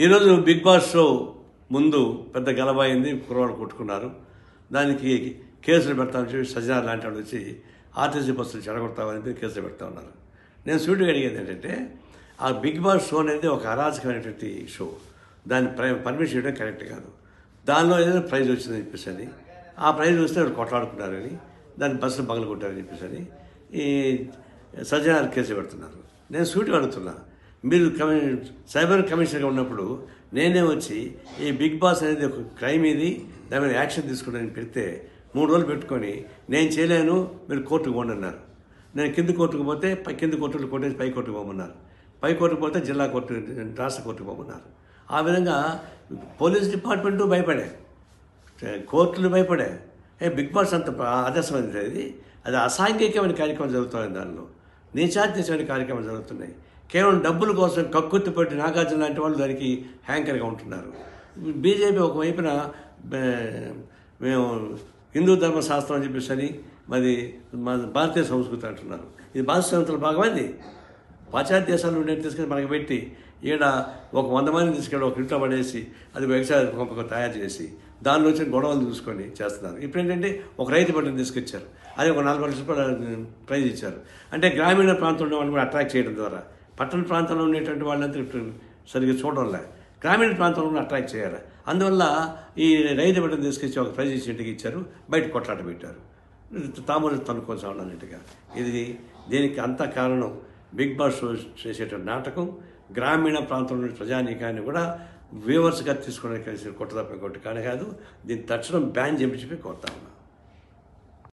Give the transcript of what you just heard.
ఈరోజు big boss show ముందు పెద్ద గలభ అయింది, కుర్రవాళ్ళు కొట్టుకున్నారు. దానికి కేసులు పెడతామని చెప్పి సజ్జనార్ లాంటి వాళ్ళు వచ్చి ఆర్టీసీ బస్సులు చెడగొడతామని కేసులు పెడతా ఉన్నారు. నేను సూటిగా అడిగేది ఏంటంటే, ఆ బిగ్ బాస్ షో అనేది ఒక అరాచకమైనటువంటి షో. దాన్ని పర్మిషన్ చేయడం కరెక్ట్ కాదు. దానిలో ఏదైనా ప్రైజ్ వచ్చిందని చెప్పేసి ఆ ప్రైజ్ వస్తే వాళ్ళు కొట్లాడుకున్నారని, దాన్ని బస్సులు పగలు కొట్టారని చెప్పేసి ఈ సజ్జనార్ కేసు పెడుతున్నారు. నేను సూటిగా అడుగుతున్నా, మీరు సైబర్ కమిషనర్గా ఉన్నప్పుడు నేనే వచ్చి ఈ బిగ్ బాస్ అనేది ఒక క్రైమ్, ఇది దాని మీద యాక్షన్ తీసుకోవడానికి పెడితే 3 రోజులు పెట్టుకొని నేను చేయలేను, మీరు కోర్టుకు పోండి అన్నారు. నేను కింది కోర్టుకు పోతే కింది కోర్టులు కొట్టేసి పై కోర్టుకు పోమన్నారు. పై కోర్టుకు పోతే జిల్లా కోర్టు, రాష్ట్ర కోర్టుకు పోమన్నారు. ఆ విధంగా పోలీస్ డిపార్ట్మెంటు భయపడే, కోర్టులు భయపడే. బిగ్ బాస్ అంత ఆదర్శమైనది అది అసాంఘికమైన కార్యక్రమం జరుగుతుంది. దానిలో నీచాత్యమైన కార్యక్రమాలు జరుగుతున్నాయి. కేవలం డబ్బుల కోసం కక్కుర్తి పెట్టి నాగార్జున లాంటి వాళ్ళు దానికి హ్యాంకర్గా ఉంటున్నారు. బీజేపీ ఒకవైపున మేము హిందూ ధర్మశాస్త్రం అని చెప్పేసి మరి మన భారతీయ సంస్కృతి అంటున్నారు. ఇది భారతీయ సంస్కృతిలో భాగమైంది. పాశ్చాత్య దేశాల నుండి తీసుకొని మనకి పెట్టి ఈడ ఒక 100 మందిని తీసుకెళ్ళి ఒక ఇంట్లో పడేసి అది వ్యవసాయ పంపకం తయారు చేసి దానిలో వచ్చిన గొడవలు చూసుకొని చేస్తున్నారు. ఇప్పుడు ఏంటంటే ఒక రైతు బట్టను తీసుకొచ్చారు, అది ఒక 40 లక్షల రూపాయలు ప్రైజ్ ఇచ్చారు. అంటే గ్రామీణ ప్రాంతంలో ఉన్న వాళ్ళు కూడా అట్రాక్ట్ చేయడం ద్వారా, పట్టణ ప్రాంతంలో ఉండేటువంటి వాళ్ళంతా సరిగ్గా చూడడంలే, గ్రామీణ ప్రాంతంలో కూడా అట్రాక్ట్ చేయాలి. అందువల్ల ఈ రైతు బట్టను తీసుకొచ్చి ఒక ప్రైజ్ ఇచ్చి ఇంటికి ఇచ్చారు, బయట కొట్లాట పెట్టారు, తాము తనుకోసం అన్నట్టుగా. ఇది దీనికి అంతా కారణం బిగ్ బాస్ షో చేసేటువంటి నాటకం. గ్రామీణ ప్రాంతంలోని ప్రజానీకాన్ని కూడా వ్యూవర్స్గా తీసుకోవడానికి కలిసి కొట్టదప్ప కొట్టు కానీ కాదు. దీన్ని తక్షణం బ్యాన్ చేయించి కోరుతా ఉన్నా.